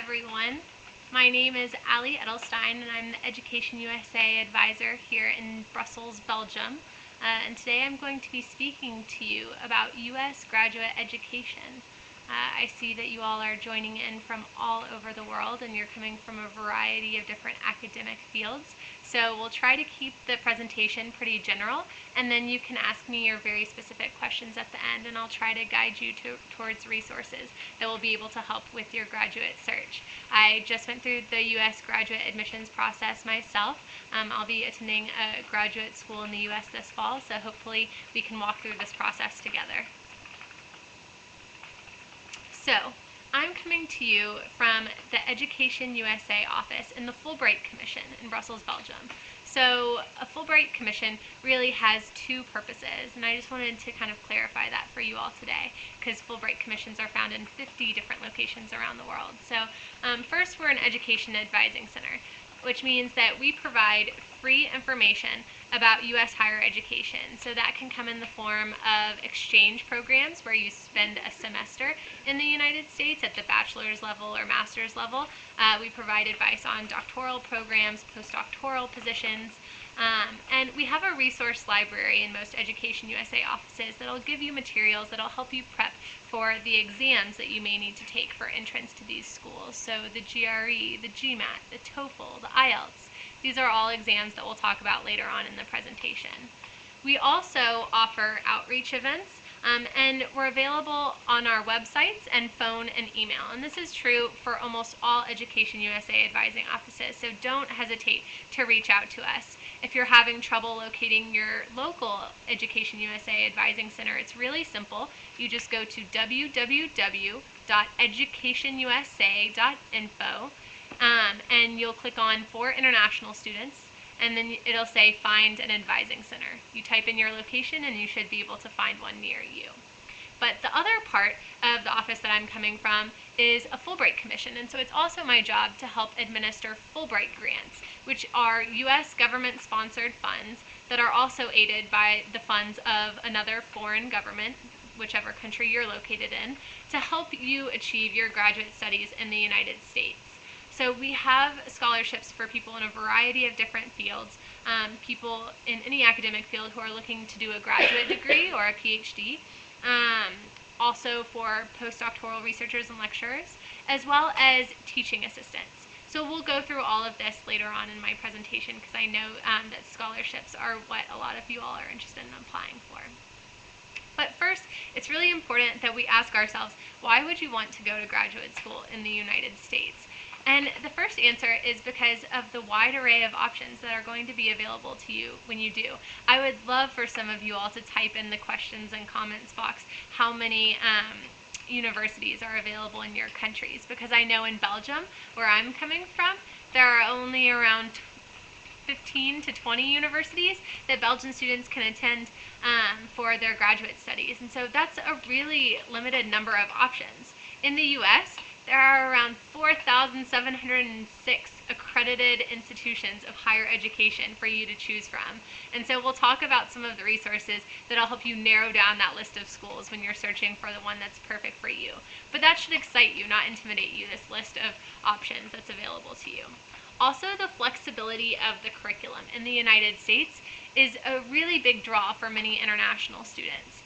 everyone. My name is Ali Edelstein, and I'm the Education USA Advisor here in Brussels, Belgium. And today I'm going to be speaking to you about U.S. graduate education. I see that you all are joining in from all over the world, and you're coming from a variety of different academic fields. So we'll try to keep the presentation pretty general, and then you can ask me your very specific questions at the end, and I'll try to guide you towards resources that will be able to help with your graduate search. I just went through the U.S. graduate admissions process myself. I'll be attending a graduate school in the U.S. this fall, so hopefully we can walk through this process together. So, I'm coming to you from the Education USA office in the Fulbright Commission in Brussels, Belgium. So, a Fulbright Commission really has two purposes, and I just wanted to kind of clarify that for you all today, because Fulbright Commissions are found in 50 different locations around the world. So, first, we're an education advising center, which means that we provide free information about U.S. higher education. So that can come in the form of exchange programs where you spend a semester in the United States at the bachelor's level or master's level. We provide advice on doctoral programs, postdoctoral positions, and we have a resource library in most Education USA offices that'll give you materials that'll help you prep for the exams that you may need to take for entrance to these schools. So the GRE, the Gmat, the TOEFL, the IELTS. These are all exams that we'll talk about later on in the presentation. We also offer outreach events, and we're available on our websites and phone and email. And this is true for almost all Education USA advising offices, so don't hesitate to reach out to us. If you're having trouble locating your local Education USA advising center, it's really simple. You just go to www.educationusa.info, and you'll click on for international students, and then it'll say find an advising center. You type in your location and you should be able to find one near you. But the other part of the office that I'm coming from is a Fulbright Commission, and so it's also my job to help administer Fulbright Grants, which are U.S. government-sponsored funds that are also aided by the funds of another foreign government, whichever country you're located in, to help you achieve your graduate studies in the United States. So we have scholarships for people in a variety of different fields, people in any academic field who are looking to do a graduate degree or a PhD, also for postdoctoral researchers and lecturers, as well as teaching assistants. So we'll go through all of this later on in my presentation, because I know that scholarships are what a lot of you all are interested in applying for. But first, it's really important that we ask ourselves, why would you want to go to graduate school in the United States? And the first answer is because of the wide array of options that are going to be available to you when you do. I would love for some of you all to type in the questions and comments box how many universities are available in your countries, because I know in Belgium, where I'm coming from, there are only around 15 to 20 universities that Belgian students can attend for their graduate studies. And so that's a really limited number of options. In the U.S., there are around 4,706 accredited institutions of higher education for you to choose from. And so we'll talk about some of the resources that'll help you narrow down that list of schools when you're searching for the one that's perfect for you. But that should excite you, not intimidate you, this list of options that's available to you. Also, the flexibility of the curriculum in the United States is a really big draw for many international students.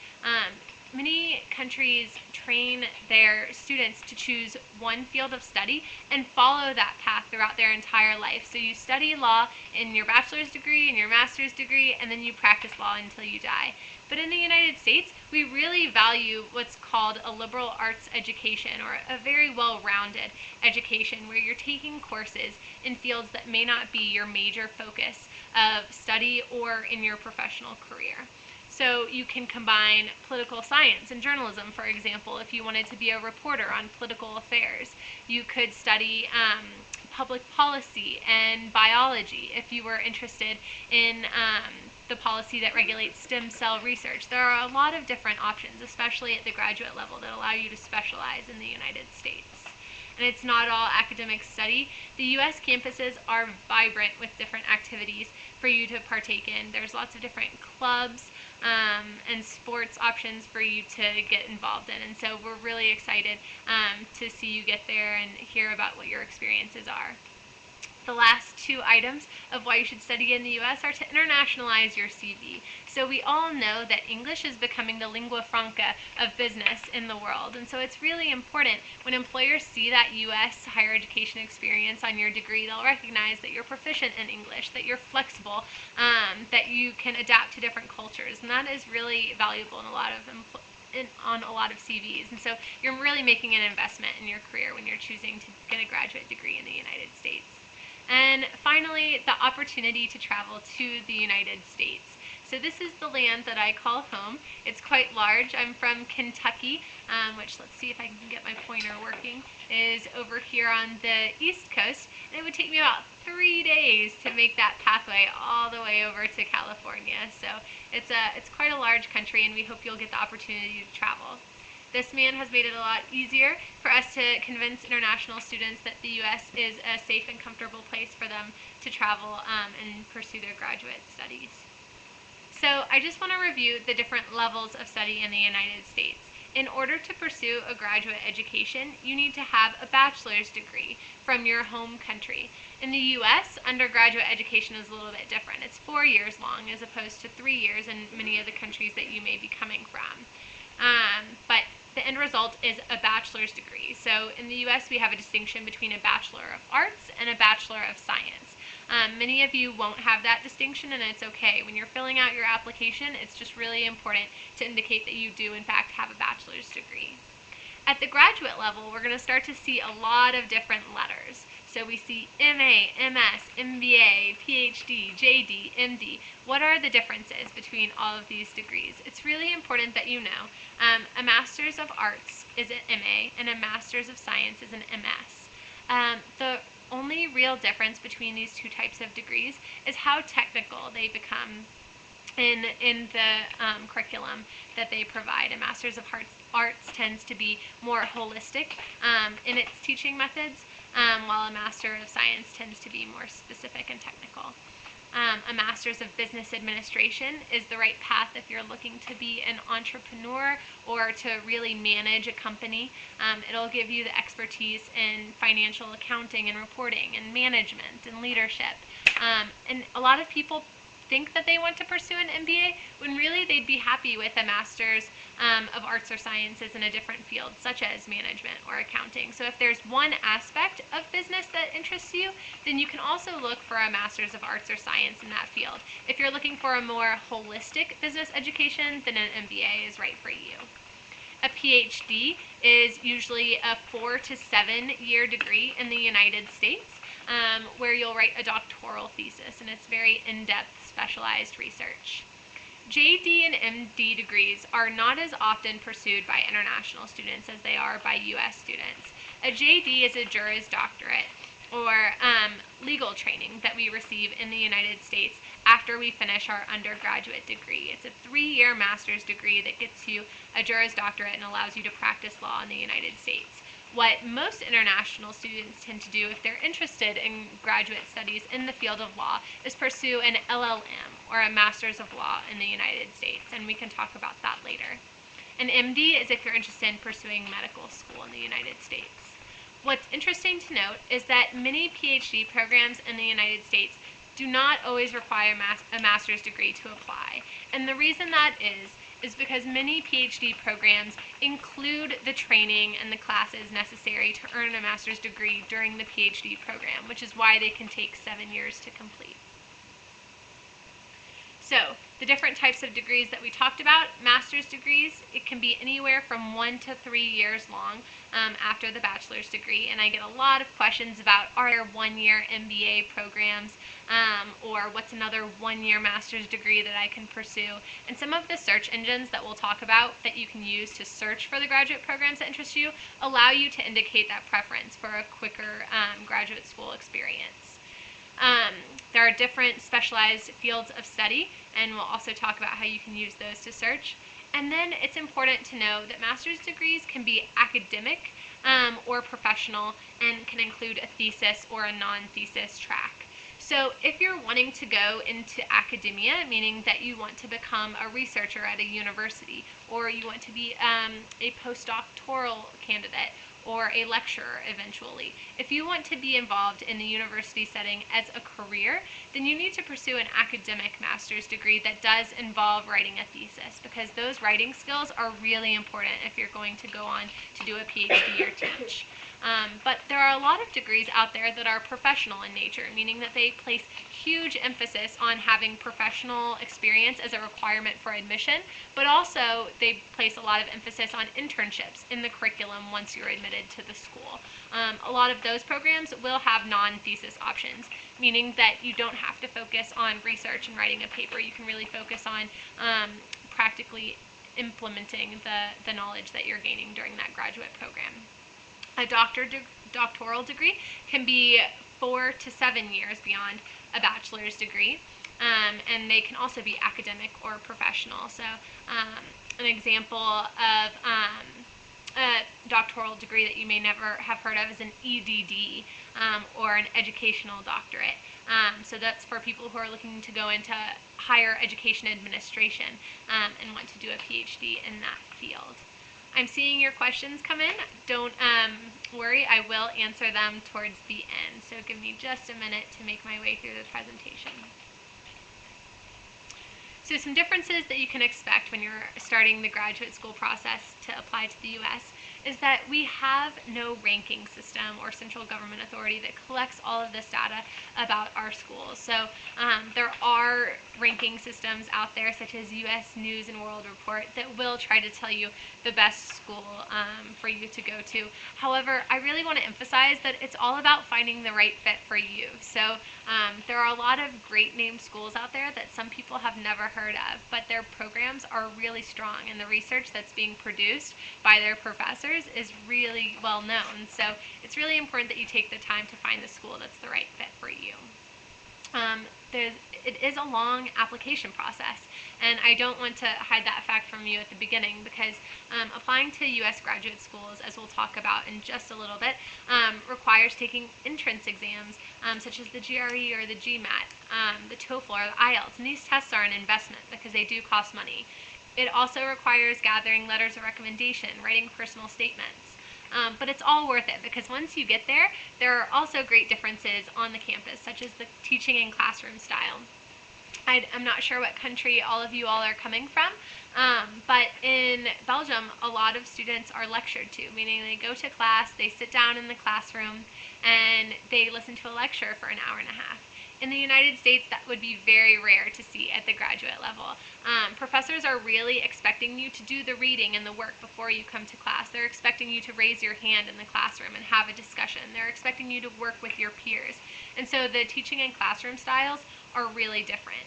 Many countries train their students to choose one field of study and follow that path throughout their entire life. So you study law in your bachelor's degree and your master's degree, and then you practice law until you die. But in the United States, we really value what's called a liberal arts education, or a very well-rounded education, where you're taking courses in fields that may not be your major focus of study or in your professional career. So you can combine political science and journalism, for example, if you wanted to be a reporter on political affairs. You could study public policy and biology if you were interested in the policy that regulates stem cell research. There are a lot of different options, especially at the graduate level, that allow you to specialize in the United States. and it's not all academic study. The U.S. campuses are vibrant with different activities for you to partake in. There's lots of different clubs and sports options for you to get involved in, and so we're really excited to see you get there and hear about what your experiences are. The last two items of why you should study in the U.S. are to internationalize your CV. So we all know that English is becoming the lingua franca of business in the world, and so it's really important when employers see that U.S. higher education experience on your degree, they'll recognize that you're proficient in English, that you're flexible, that you can adapt to different cultures, and that is really valuable in a lot of on a lot of CVs. And so you're really making an investment in your career when you're choosing to get a graduate degree in the United States. And finally, the opportunity to travel to the United States. So this is the land that I call home. It's quite large. I'm from Kentucky, which, let's see if I can get my pointer working, is over here on the East Coast. And it would take me about 3 days to make that pathway all the way over to California. So it's quite a large country, and we hope you'll get the opportunity to travel. This man has made it a lot easier for us to convince international students that the U.S. is a safe and comfortable place for them to travel and pursue their graduate studies. So I just want to review the different levels of study in the United States. In order to pursue a graduate education, you need to have a bachelor's degree from your home country. In the U.S., undergraduate education is a little bit different. It's 4 years long as opposed to 3 years in many of the countries that you may be coming from. But the end result is a bachelor's degree. So in the U.S., we have a distinction between a Bachelor of Arts and a Bachelor of Science. Many of you won't have that distinction, and it's okay. When you're filling out your application, it's just really important to indicate that you do, in fact, have a bachelor's degree. At the graduate level, we're going to start to see a lot of different letters. So we see MA, MS, MBA, PhD, JD, MD. What are the differences between all of these degrees? It's really important that you know a Master's of Arts is an MA and a Master's of Science is an MS. The only real difference between these two types of degrees is how technical they become in the curriculum that they provide. A Master's of Arts tends to be more holistic in its teaching methods, while a Master of Science tends to be more specific and technical. A Master's of Business Administration is the right path if you're looking to be an entrepreneur or to really manage a company. It'll give you the expertise in financial accounting and reporting and management and leadership. And a lot of people think that they want to pursue an MBA when really they'd be happy with a Master's of Arts or Sciences in a different field, such as management or accounting. So if there's one aspect of business that interests you, then you can also look for a Master's of Arts or Science in that field. If you're looking for a more holistic business education, then an MBA is right for you. A PhD is usually a 4 to 7 year degree in the United States, where you'll write a doctoral thesis, and it's very in-depth specialized research. JD and MD degrees are not as often pursued by international students as they are by U.S. students. A JD is a Juris Doctorate, or legal training that we receive in the United States after we finish our undergraduate degree. It's a 3-year master's degree that gets you a Juris Doctorate and allows you to practice law in the United States. What most international students tend to do if they're interested in graduate studies in the field of law is pursue an LLM, or a Master's of Law in the United States, and we can talk about that later. An MD is if you're interested in pursuing medical school in the United States. What's interesting to note is that many PhD programs in the United States do not always require a master's degree to apply, and the reason that is because many PhD programs include the training and the classes necessary to earn a master's degree during the PhD program, which is why they can take 7 years to complete. So, the different types of degrees that we talked about, master's degrees, it can be anywhere from 1 to 3 years long after the bachelor's degree, and I get a lot of questions about, are there 1-year MBA programs, or what's another 1-year master's degree that I can pursue, and some of the search engines that we'll talk about that you can use to search for the graduate programs that interest you allow you to indicate that preference for a quicker graduate school experience. There are different specialized fields of study, and we'll also talk about how you can use those to search. And then it's important to know that master's degrees can be academic or professional, and can include a thesis or a non-thesis track. So if you're wanting to go into academia, meaning that you want to become a researcher at a university, or you want to be a postdoctoral candidate, or a lecturer eventually. If you want to be involved in the university setting as a career, then you need to pursue an academic master's degree that does involve writing a thesis, because those writing skills are really important if you're going to go on to do a PhD or teach. But there are a lot of degrees out there that are professional in nature, meaning that they place huge emphasis on having professional experience as a requirement for admission, but also they place a lot of emphasis on internships in the curriculum once you're admitted to the school. A lot of those programs will have non-thesis options, meaning that you don't have to focus on research and writing a paper. You can really focus on practically implementing the knowledge that you're gaining during that graduate program. A doctoral degree can be 4 to 7 years beyond a bachelor's degree, and they can also be academic or professional. So an example of a doctoral degree that you may never have heard of is an EDD, or an educational doctorate. So that's for people who are looking to go into higher education administration and want to do a PhD in that field. I'm seeing your questions come in. Don't worry, I will answer them towards the end. So give me just a minute to make my way through the presentation. So some differences that you can expect when you're starting the graduate school process to apply to the U.S. is that we have no ranking system or central government authority that collects all of this data about our schools. So there are ranking systems out there, such as U.S. News and World Report, that will try to tell you the best school for you to go to. However, I really want to emphasize that it's all about finding the right fit for you. So there are a lot of great named schools out there that some people have never heard of, but their programs are really strong, and the research that's being produced by their professors is really well known. So it's really important that you take the time to find the school that's the right fit for you. It is a long application process, and I don't want to hide that fact from you at the beginning, because applying to U.S. graduate schools, as we'll talk about in just a little bit, requires taking entrance exams such as the GRE or the Gmat, the TOEFL or the IELTS, and these tests are an investment because they do cost money. It also requires gathering letters of recommendation, writing personal statements. But it's all worth it, because once you get there, there are also great differences on the campus, such as the teaching and classroom style. I'm not sure what country all are coming from, but in Belgium, a lot of students are lectured to, meaning they go to class, they sit down in the classroom, and they listen to a lecture for an hour and a half. In the United States, that would be very rare to see at the graduate level. Professors are really expecting you to do the reading and the work before you come to class. They're expecting you to raise your hand in the classroom and have a discussion. They're expecting you to work with your peers. And so the teaching and classroom styles are really different.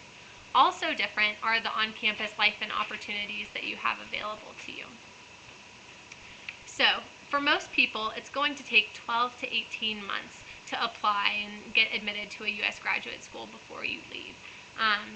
Also different are the on-campus life and opportunities that you have available to you. So for most people, it's going to take 12 to 18 months to apply and get admitted to a U.S. graduate school before you leave.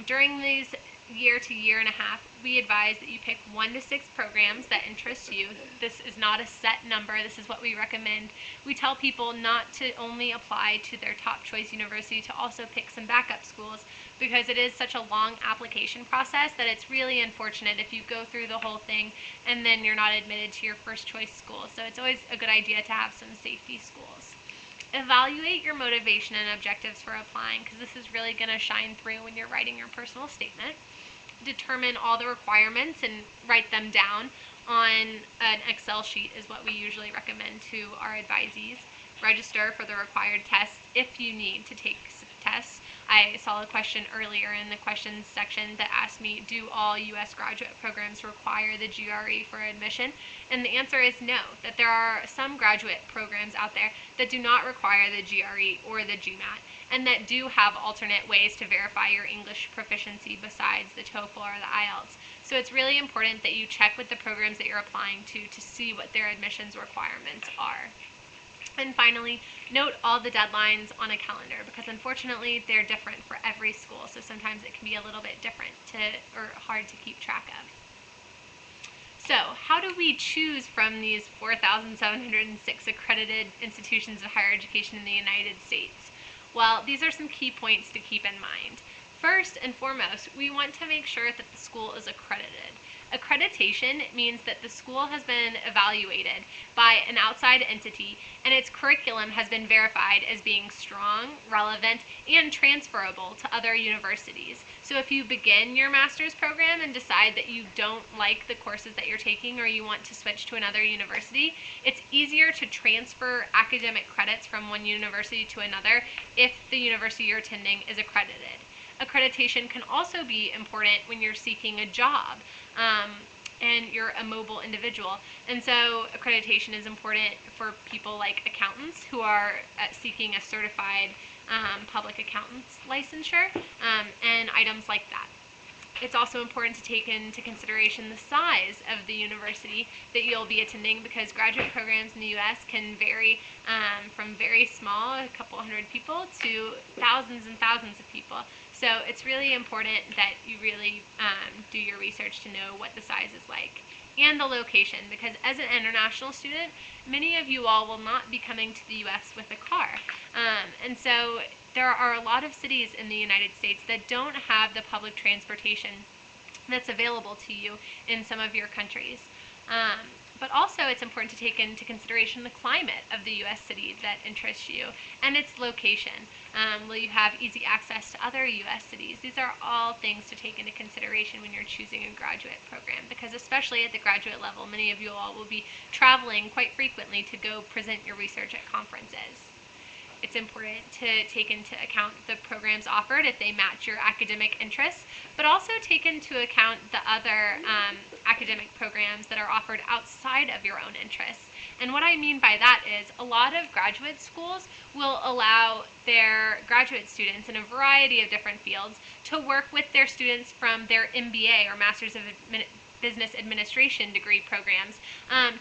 During these year to year and a half, we advise that you pick 1 to 6 programs that interest you. This is not a set number. This is what we recommend. We tell people not to only apply to their top choice university, to also pick some backup schools, because it is such a long application process that it's really unfortunate if you go through the whole thing and then you're not admitted to your first choice school. So it's always a good idea to have some safety schools. Evaluate your motivation and objectives for applying, because this is really going to shine through when you're writing your personal statement. Determine all the requirements and write them down on an Excel sheet is what we usually recommend to our advisees. Register for the required tests if you need to take tests. I saw a question earlier in the questions section that asked me, do all U.S. graduate programs require the GRE for admission? And the answer is no, that there are some graduate programs out there that do not require the GRE or the Gmat, and that do have alternate ways to verify your English proficiency besides the TOEFL or the IELTS. So it's really important that you check with the programs that you're applying to see what their admissions requirements are. And finally, note all the deadlines on a calendar, because unfortunately they're different for every school, so sometimes it can be a little bit different or hard to keep track of. So, how do we choose from these 4,706 accredited institutions of higher education in the United States? Well, these are some key points to keep in mind. First and foremost, we want to make sure that the school is accredited. Accreditation means that the school has been evaluated by an outside entity and its curriculum has been verified as being strong, relevant, and transferable to other universities. So if you begin your master's program and decide that you don't like the courses that you're taking or you want to switch to another university, it's easier to transfer academic credits from one university to another if the university you're attending is accredited. Accreditation can also be important when you're seeking a job and you're a mobile individual. And so accreditation is important for people like accountants who are seeking a certified public accountant's licensure and items like that. It's also important to take into consideration the size of the university that you'll be attending, because graduate programs in the U.S. can vary from very small, a couple hundred people, to thousands and thousands of people. So it's really important that you really do your research to know what the size is like. And the location, because as an international student, many of you all will not be coming to the U.S. with a car. And so there are a lot of cities in the United States that don't have the public transportation that's available to you in some of your countries. But also it's important to take into consideration the climate of the U.S. city that interests you and its location. Will you have easy access to other U.S. cities? These are all things to take into consideration when you're choosing a graduate program, because especially at the graduate level, many of you all will be traveling quite frequently to go present your research at conferences. It's important to take into account the programs offered if they match your academic interests, but also take into account the other academic programs that are offered outside of your own interests. And what I mean by that is a lot of graduate schools will allow their graduate students in a variety of different fields to work with their students from their MBA or Masters of Business Administration degree programs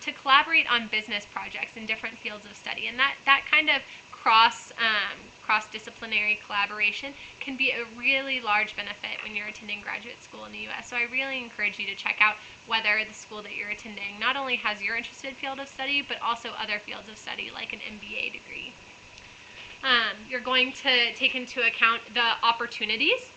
to collaborate on business projects in different fields of study. And that kind of cross-disciplinary collaboration can be a really large benefit when you're attending graduate school in the U.S. So I really encourage you to check out whether the school that you're attending not only has your interested field of study, but also other fields of study like an MBA degree. You're going to take into account the opportunities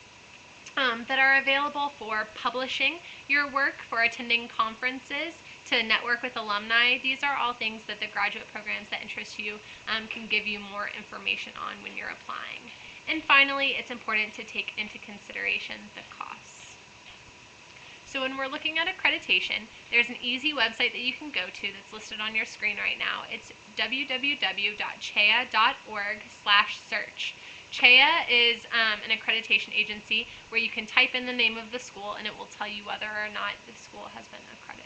that are available for publishing your work, for attending conferences, to network with alumni. These are all things that the graduate programs that interest you can give you more information on when you're applying. And finally, it's important to take into consideration the costs. So when we're looking at accreditation, there's an easy website that you can go to that's listed on your screen right now. It's www.chea.org/search. CHEA is an accreditation agency where you can type in the name of the school and it will tell you whether or not the school has been accredited.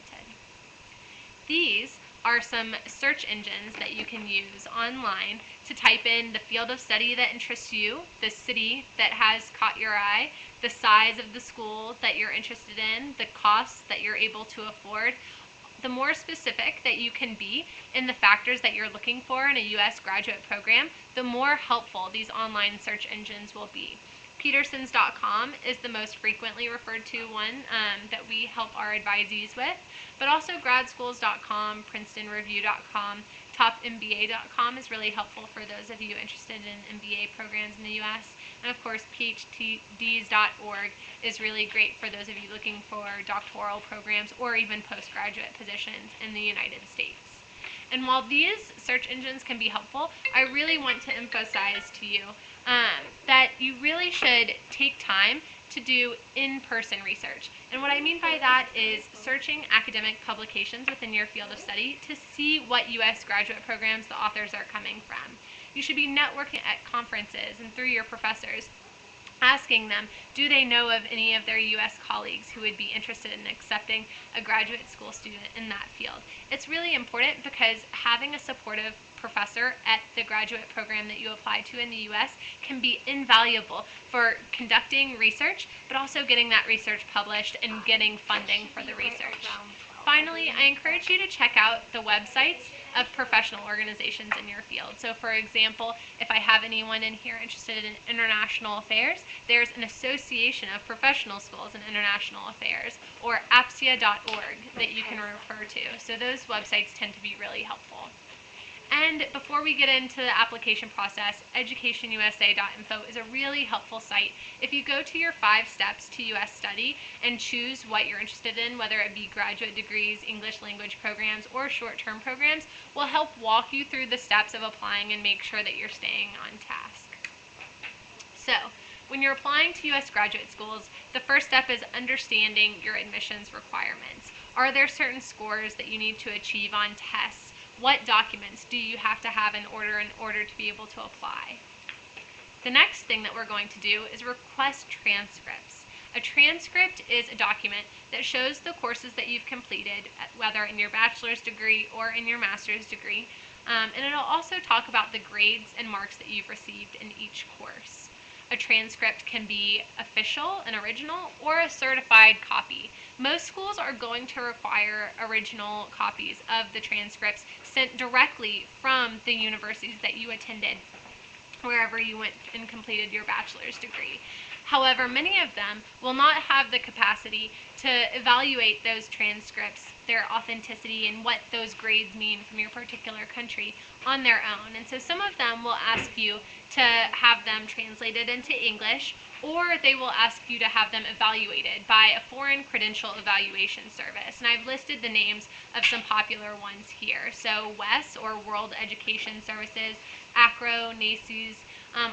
These are some search engines that you can use online to type in the field of study that interests you, the city that has caught your eye, the size of the school that you're interested in, the costs that you're able to afford. The more specific that you can be in the factors that you're looking for in a U.S. graduate program, the more helpful these online search engines will be. Petersons.com is the most frequently referred to one that we help our advisees with, but also gradschools.com, princetonreview.com, topmba.com is really helpful for those of you interested in MBA programs in the U.S. And of course, phds.org is really great for those of you looking for doctoral programs or even postgraduate positions in the United States. And while these search engines can be helpful, I really want to emphasize to you that you really should take time to do in-person research. And what I mean by that is searching academic publications within your field of study to see what U.S. graduate programs the authors are coming from. You should be networking at conferences and through your professors, asking them, do they know of any of their U.S. colleagues who would be interested in accepting a graduate school student in that field. It's really important because having a supportive professor at the graduate program that you apply to in the U.S. can be invaluable for conducting research, but also getting that research published and getting funding for the research. Finally, I encourage you to check out the websites of professional organizations in your field. So for example, if I have anyone in here interested in international affairs, there's an association of professional schools in international affairs, or apsia.org, that you can refer to. So those websites tend to be really helpful. And before we get into the application process, educationusa.info is a really helpful site. If you go to your 5 steps to U.S. study and choose what you're interested in, whether it be graduate degrees, English language programs, or short-term programs, will help walk you through the steps of applying and make sure that you're staying on task. So, when you're applying to U.S. graduate schools, the first step is understanding your admissions requirements. Are there certain scores that you need to achieve on tests? What documents do you have to have in order to be able to apply? The next thing that we're going to do is request transcripts. A transcript is a document that shows the courses that you've completed, whether in your bachelor's degree or in your master's degree, and it'll also talk about the grades and marks that you've received in each course. A transcript can be official, an original, or a certified copy. Most schools are going to require original copies of the transcripts sent directly from the universities that you attended, wherever you went and completed your bachelor's degree. However, many of them will not have the capacity to evaluate those transcripts, their authenticity, and what those grades mean from your particular country on their own. And so some of them will ask you to have them translated into English, or they will ask you to have them evaluated by a foreign credential evaluation service. And I've listed the names of some popular ones here. So WES, or World Education Services, ACRO, NACES,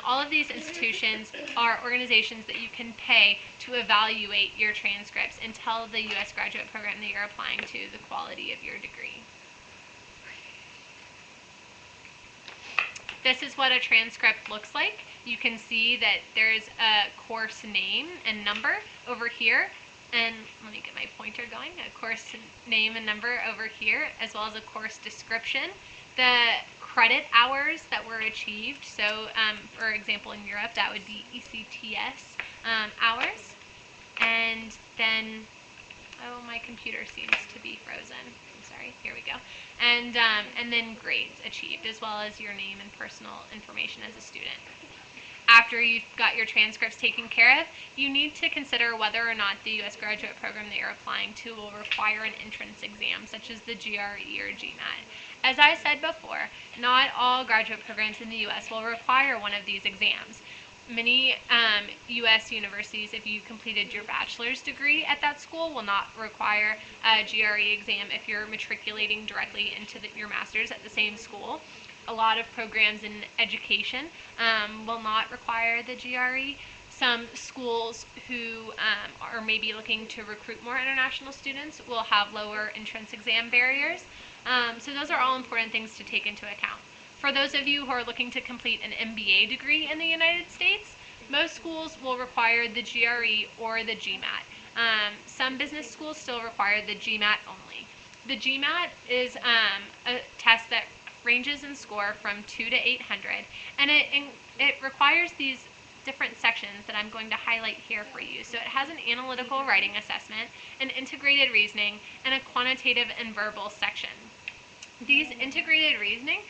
all of these institutions are organizations that you can pay to evaluate your transcripts and tell the U.S. graduate program that you're applying to the quality of your degree. This is what a transcript looks like. You can see that there's a course name and number over here, and let me get my pointer going, a course name and number over here, as well as a course description. The credit hours that were achieved, so for example in Europe that would be ECTS hours, and then, oh, my computer seems to be frozen. I'm sorry, here we go. And then grades achieved, as well as your name and personal information as a student. After you've got your transcripts taken care of, you need to consider whether or not the U.S. graduate program that you're applying to will require an entrance exam, such as the GRE or Gmat. As I said before, not all graduate programs in the U.S. will require one of these exams. Many U.S. universities, if you completed your bachelor's degree at that school, will not require a GRE exam if you're matriculating directly into your master's at the same school. A lot of programs in education will not require the GRE. Some schools who are maybe looking to recruit more international students will have lower entrance exam barriers. So those are all important things to take into account. For those of you who are looking to complete an MBA degree in the United States, most schools will require the GRE or the Gmat. Some business schools still require the Gmat only. The Gmat is a test that ranges in score from 2 to 800, and it requires these different sections that I'm going to highlight here for you. So it has an analytical writing assessment, an integrated reasoning, and a quantitative and verbal section. These integrated reasoning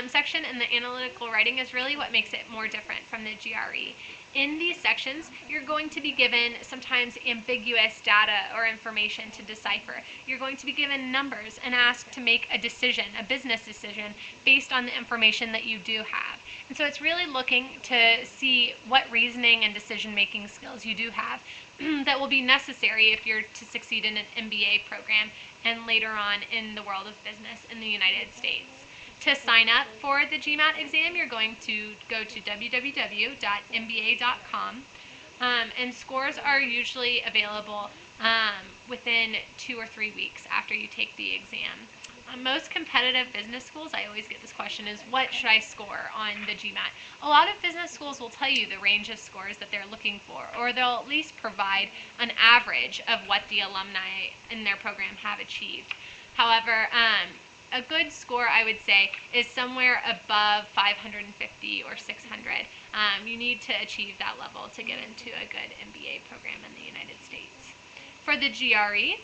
section and the analytical writing is really what makes it more different from the GRE. In these sections, you're going to be given sometimes ambiguous data or information to decipher. You're going to be given numbers and asked to make a decision, a business decision, based on the information that you do have. And so it's really looking to see what reasoning and decision-making skills you do have that will be necessary if you're to succeed in an MBA program and later on in the world of business in the United States. To sign up for the Gmat exam, you're going to go to www.mba.com, and scores are usually available within 2 or 3 weeks after you take the exam. Most competitive business schools, I always get this question, is what should I score on the Gmat? A lot of business schools will tell you the range of scores that they're looking for, or they'll at least provide an average of what the alumni in their program have achieved. However, a good score, I would say, is somewhere above 550 or 600. You need to achieve that level to get into a good MBA program in the United States. For the GRE,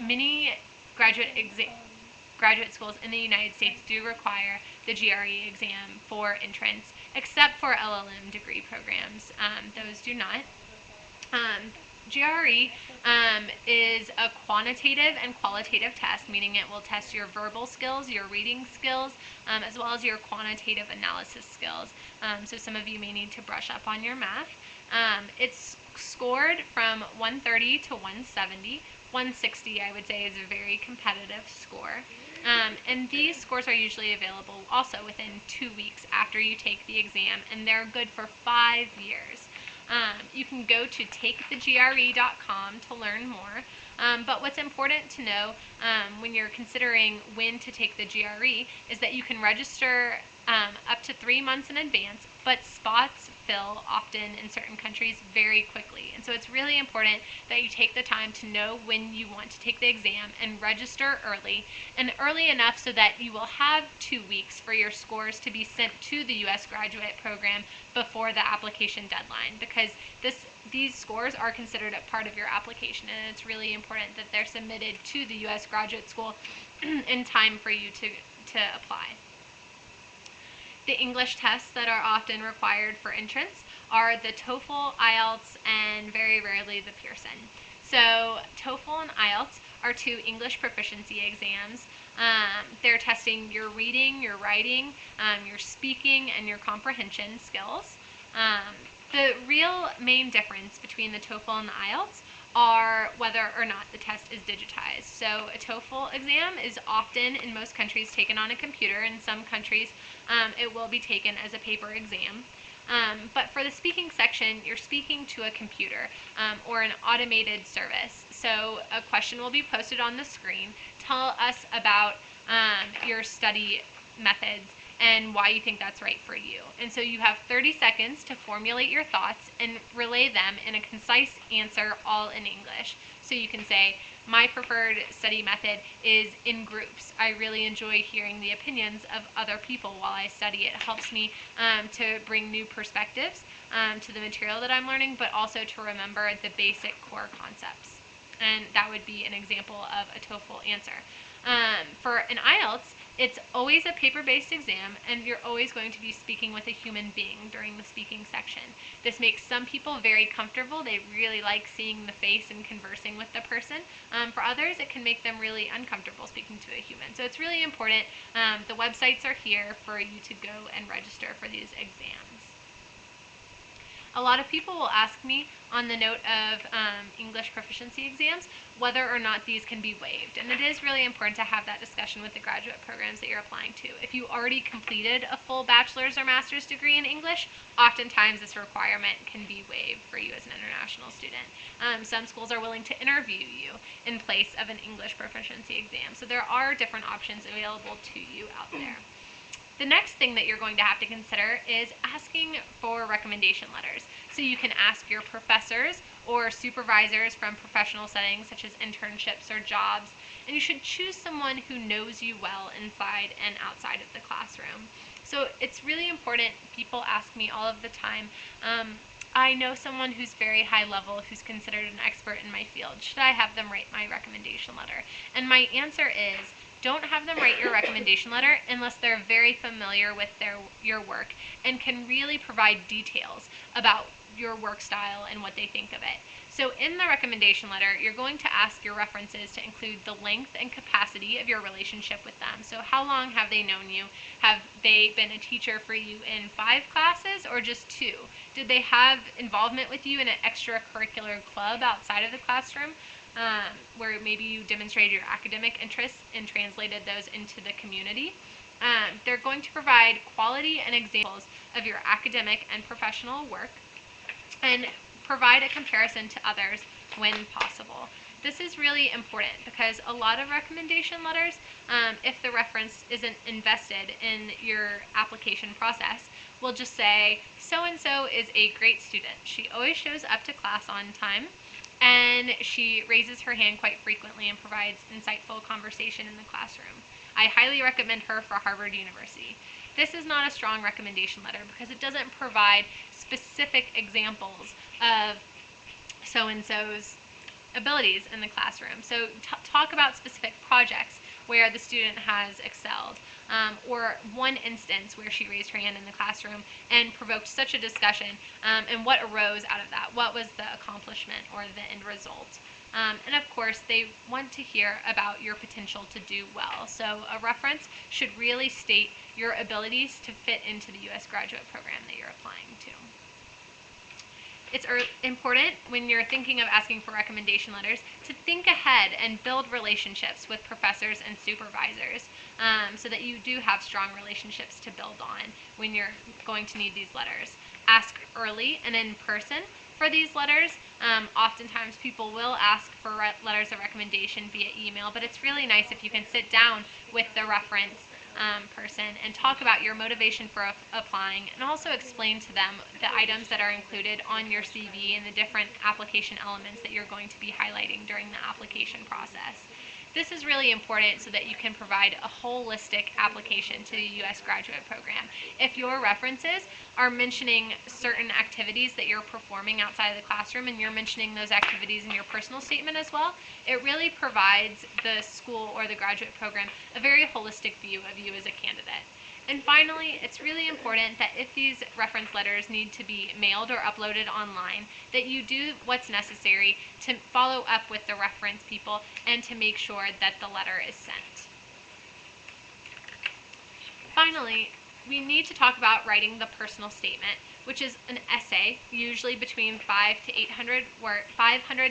many graduate schools in the United States do require the GRE exam for entrance, except for LLM degree programs. Those do not. GRE is a quantitative and qualitative test, meaning it will test your verbal skills, your reading skills, as well as your quantitative analysis skills. So some of you may need to brush up on your math. It's scored from 130 to 170. 160, I would say, is a very competitive score. And these scores are usually available also within 2 weeks after you take the exam, and they're good for 5 years. You can go to takethegre.com to learn more. But what's important to know when you're considering when to take the GRE is that you can register up to 3 months in advance, but spots fill often in certain countries very quickly. And so it's really important that you take the time to know when you want to take the exam and register early, and early enough so that you will have 2 weeks for your scores to be sent to the U.S. graduate program before the application deadline, because these scores are considered a part of your application, and it's really important that they're submitted to the U.S. graduate school in time for you to apply. The English tests that are often required for entrance are the TOEFL, IELTS, and very rarely the Pearson. So TOEFL and IELTS are 2 English proficiency exams. They're testing your reading, your writing, your speaking, and your comprehension skills. The real main difference between the TOEFL and the IELTS are whether or not the test is digitized. So a TOEFL exam is often, in most countries, taken on a computer. In some countries, it will be taken as a paper exam. But for the speaking section, you're speaking to a computer or an automated service. So a question will be posted on the screen. Tell us about your study methods and why you think that's right for you. And so you have 30 seconds to formulate your thoughts and relay them in a concise answer, all in English. So you can say, my preferred study method is in groups. I really enjoy hearing the opinions of other people while I study. It helps me to bring new perspectives to the material that I'm learning, but also to remember the basic core concepts. And that would be an example of a TOEFL answer. For an IELTS, it's always a paper-based exam, and you're always going to be speaking with a human being during the speaking section. This makes some people very comfortable. They really like seeing the face and conversing with the person. For others, it can make them really uncomfortable speaking to a human. So it's really important. The websites are here for you to go and register for these exams. A lot of people will ask me on the note of English proficiency exams whether or not these can be waived. And it is really important to have that discussion with the graduate programs that you're applying to. If you already completed a full bachelor's or master's degree in English, oftentimes this requirement can be waived for you as an international student. Some schools are willing to interview you in place of an English proficiency exam. So there are different options available to you out there. The next thing that you're going to have to consider is asking for recommendation letters. So you can ask your professors or supervisors from professional settings such as internships or jobs, and you should choose someone who knows you well inside and outside of the classroom. So it's really important. People ask me all of the time, I know someone who's very high level, who's considered an expert in my field. Should I have them write my recommendation letter? And my answer is, don't have them write your recommendation letter unless they're very familiar with your work and can really provide details about your work style and what they think of it. So in the recommendation letter, you're going to ask your references to include the length and capacity of your relationship with them. So how long have they known you? Have they been a teacher for you in 5 classes or just 2? Did they have involvement with you in an extracurricular club outside of the classroom? Where maybe you demonstrated your academic interests and translated those into the community. They're going to provide quality and examples of your academic and professional work and provide a comparison to others when possible. This is really important because a lot of recommendation letters, if the reference isn't invested in your application process, will just say, so-and-so is a great student. She always shows up to class on time, and she raises her hand quite frequently and provides insightful conversation in the classroom. I highly recommend her for Harvard University. This is not a strong recommendation letter because it doesn't provide specific examples of so-and-so's abilities in the classroom. So talk about specific projects where the student has excelled, or one instance where she raised her hand in the classroom and provoked such a discussion, and what arose out of that. What was the accomplishment or the end result? And of course, they want to hear about your potential to do well. So a reference should really state your abilities to fit into the U.S. graduate program that you're applying to. It's important when you're thinking of asking for recommendation letters to think ahead and build relationships with professors and supervisors, so that you do have strong relationships to build on when you're going to need these letters. Ask early and in person for these letters. Oftentimes people will ask for letters of recommendation via email, but it's really nice if you can sit down with the reference person and talk about your motivation for applying, and also explain to them the items that are included on your CV and the different application elements that you're going to be highlighting during the application process. This is really important so that you can provide a holistic application to the U.S. graduate program. If your references are mentioning certain activities that you're performing outside of the classroom, and you're mentioning those activities in your personal statement as well, it really provides the school or the graduate program a very holistic view of you as a candidate. And finally, it's really important that if these reference letters need to be mailed or uploaded online, that you do what's necessary to follow up with the reference people and to make sure that the letter is sent. Finally, we need to talk about writing the personal statement, which is an essay, usually between 500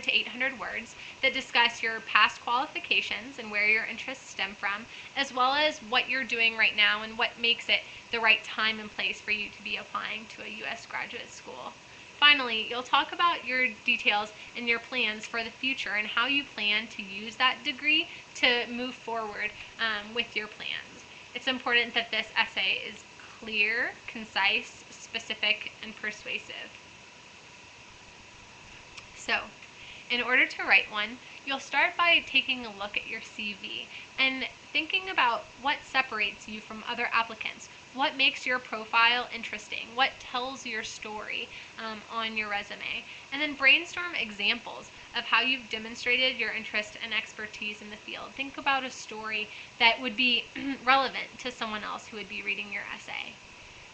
to 800 words, that discuss your past qualifications and where your interests stem from, as well as what you're doing right now and what makes it the right time and place for you to be applying to a U.S. graduate school. Finally, you'll talk about your details and your plans for the future and how you plan to use that degree to move forward with your plans. It's important that this essay is clear, concise, specific, and persuasive. So, in order to write one, you'll start by taking a look at your CV and thinking about what separates you from other applicants. What makes your profile interesting? What tells your story on your resume? And then brainstorm examples of how you've demonstrated your interest and expertise in the field. Think about a story that would be relevant to someone else who would be reading your essay.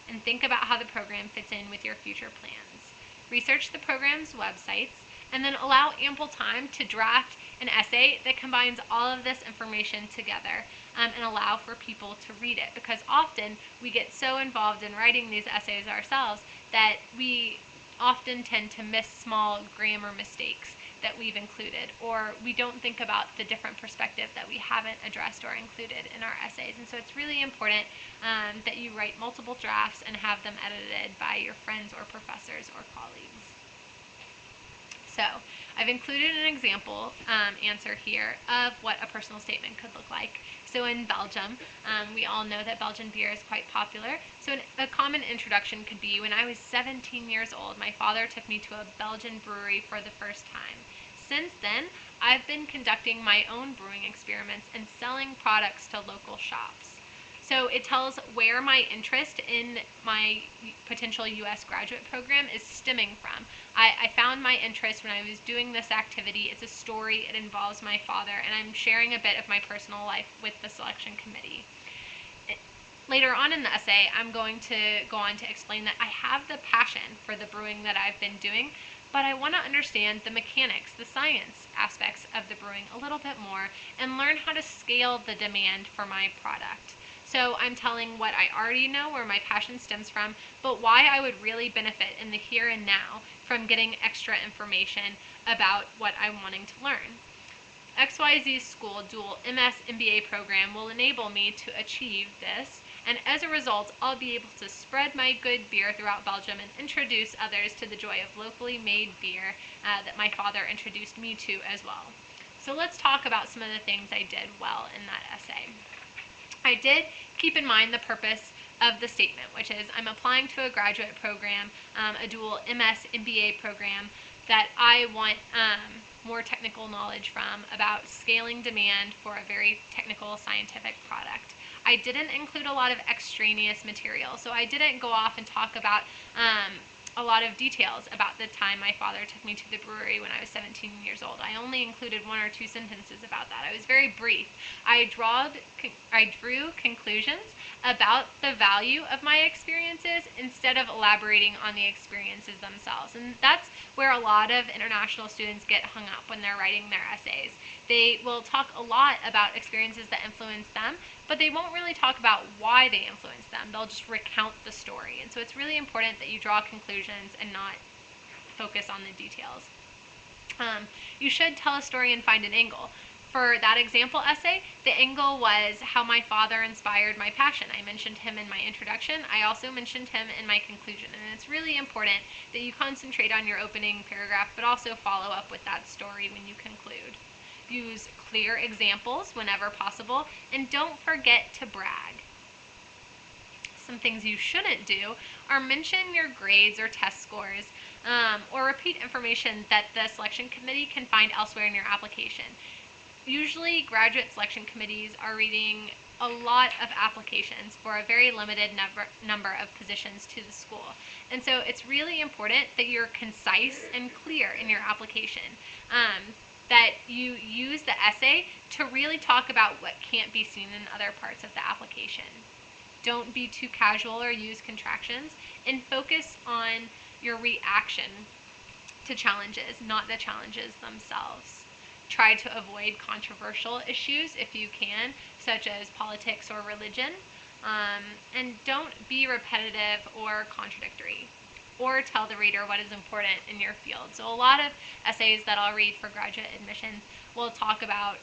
And think about how the program fits in with your future plans. Research the program's websites, and then allow ample time to draft an essay that combines all of this information together, and allow for people to read it, because often we get so involved in writing these essays ourselves that we often tend to miss small grammar mistakes that we've included, or we don't think about the different perspective that we haven't addressed or included in our essays. And so it's really important that you write multiple drafts and have them edited by your friends or professors or colleagues. So I've included an example answer here of what a personal statement could look like. So in Belgium, we all know that Belgian beer is quite popular. So a common introduction could be, when I was 17 years old, my father took me to a Belgian brewery for the first time. Since then, I've been conducting my own brewing experiments and selling products to local shops. So it tells where my interest in my potential U.S. graduate program is stemming from. I found my interest when I was doing this activity. It's a story, it involves my father, and I'm sharing a bit of my personal life with the selection committee. Later on in the essay, I'm going to go on to explain that I have the passion for the brewing that I've been doing, but I want to understand the mechanics, the science aspects of the brewing a little bit more, and learn how to scale the demand for my product. So I'm telling what I already know, where my passion stems from, but why I would really benefit in the here and now from getting extra information about what I'm wanting to learn. XYZ School dual MS MBA program will enable me to achieve this, and as a result, I'll be able to spread my good beer throughout Belgium and introduce others to the joy of locally made beer that my father introduced me to as well. So let's talk about some of the things I did well in that essay. I did keep in mind the purpose of the statement, which is I'm applying to a graduate program, a dual MS MBA program, that I want more technical knowledge from about scaling demand for a very technical scientific product. I didn't include a lot of extraneous material, so I didn't go off and talk about a lot of details about the time my father took me to the brewery when I was 17 years old. I only included 1 or 2 sentences about that. I was very brief. I drew conclusions about the value of my experiences instead of elaborating on the experiences themselves. And that's where a lot of international students get hung up when they're writing their essays. They will talk a lot about experiences that influence them, but they won't really talk about why they influence them. They'll just recount the story. And so it's really important that you draw conclusions and not focus on the details. You should tell a story and find an angle. For that example essay, the angle was how my father inspired my passion. I mentioned him in my introduction. I also mentioned him in my conclusion. And it's really important that you concentrate on your opening paragraph, but also follow up with that story when you conclude. Use clear examples whenever possible, and don't forget to brag. Some things you shouldn't do are mention your grades or test scores, or repeat information that the selection committee can find elsewhere in your application. Usually, graduate selection committees are reading a lot of applications for a very limited number of positions to the school. And so it's really important that you're concise and clear in your application. That you use the essay to really talk about what can't be seen in other parts of the application. Don't be too casual or use contractions, and focus on your reaction to challenges, not the challenges themselves. Try to avoid controversial issues if you can, such as politics or religion, and don't be repetitive or contradictory, or tell the reader what is important in your field. So a lot of essays that I'll read for graduate admissions will talk about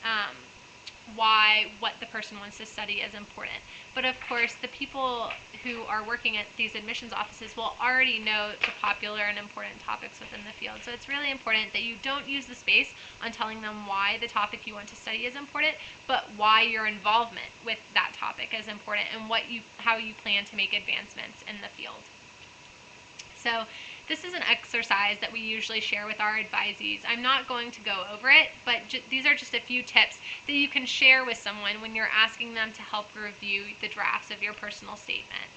what the person wants to study is important. But of course, the people who are working at these admissions offices will already know the popular and important topics within the field. So it's really important that you don't use the space on telling them why the topic you want to study is important, but why your involvement with that topic is important and how you plan to make advancements in the field. So this is an exercise that we usually share with our advisees. I'm not going to go over it, but these are just a few tips that you can share with someone when you're asking them to help review the drafts of your personal statement.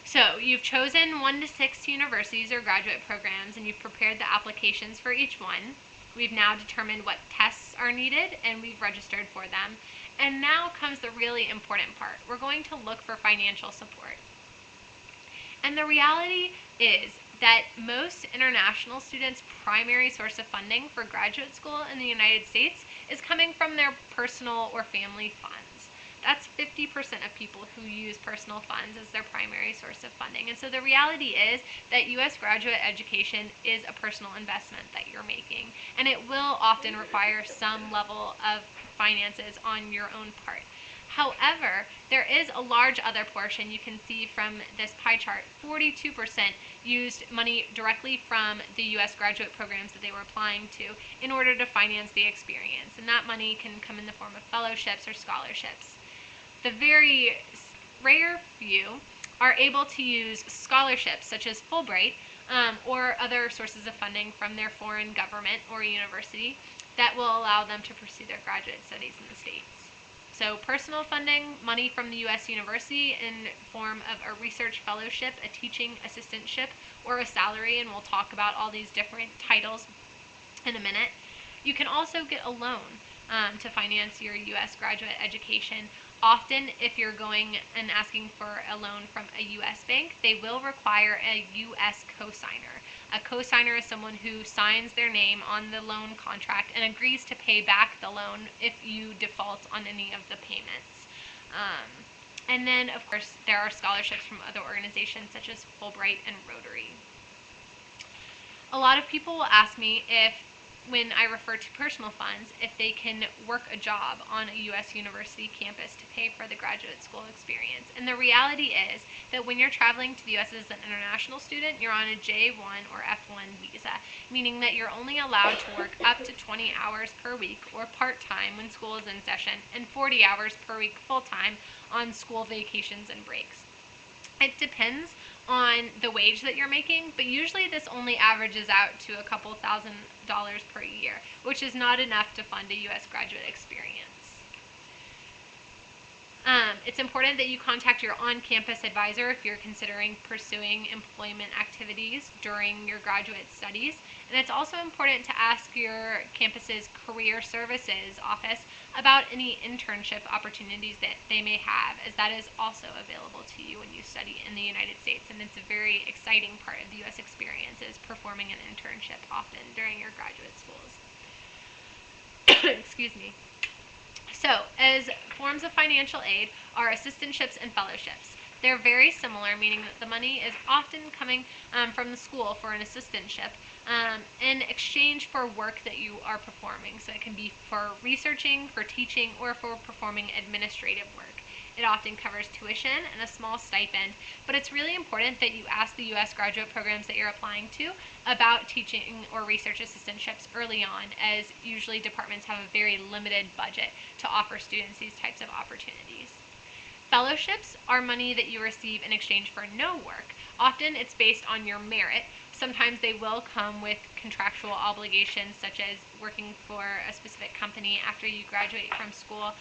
So you've chosen 1 to 6 universities or graduate programs, and you've prepared the applications for each one. We've now determined what tests are needed, and we've registered for them. And now comes the really important part. We're going to look for financial support. And the reality is that most international students' primary source of funding for graduate school in the United States is coming from their personal or family funds. That's 50% of people who use personal funds as their primary source of funding. And so the reality is that U.S. graduate education is a personal investment that you're making, and it will often require some level of finances on your own part. However, there is a large other portion. You can see from this pie chart, 42% used money directly from the U.S. graduate programs that they were applying to in order to finance the experience. And that money can come in the form of fellowships or scholarships. The very rare few are able to use scholarships such as Fulbright or other sources of funding from their foreign government or university that will allow them to pursue their graduate studies in the States. So personal funding, money from the U.S. university in form of a research fellowship, a teaching assistantship, or a salary, and we'll talk about all these different titles in a minute. You can also get a loan to finance your U.S. graduate education. Often, if you're going and asking for a loan from a U.S. bank, they will require a U.S. cosigner. A cosigner is someone who signs their name on the loan contract and agrees to pay back the loan if you default on any of the payments. And then, of course, there are scholarships from other organizations such as Fulbright and Rotary. A lot of people will ask me if, when I refer to personal funds, if they can work a job on a U.S. university campus to pay for the graduate school experience. And the reality is that when you're traveling to the U.S. as an international student, you're on a J1 or F1 visa, meaning that you're only allowed to work up to 20 hours per week or part-time when school is in session, and 40 hours per week full-time on school vacations and breaks. It depends on the wage that you're making, but usually this only averages out to a couple $1,000s per year, which is not enough to fund a U.S. graduate experience. It's important that you contact your on-campus advisor if you're considering pursuing employment activities during your graduate studies. And it's also important to ask your campus's career services office about any internship opportunities that they may have, as that is also available to you when you study in the United States. And it's a very exciting part of the U.S. experience, is performing an internship often during your graduate schools. Excuse me. So, as forms of financial aid are assistantships and fellowships. They're very similar, meaning that the money is often coming from the school for an assistantship in exchange for work that you are performing. So it can be for researching, for teaching, or for performing administrative work. It often covers tuition and a small stipend, but it's really important that you ask the U.S. graduate programs that you're applying to about teaching or research assistantships early on, as usually departments have a very limited budget to offer students these types of opportunities. Fellowships are money that you receive in exchange for no work. Often it's based on your merit. Sometimes they will come with contractual obligations, such as working for a specific company after you graduate from school,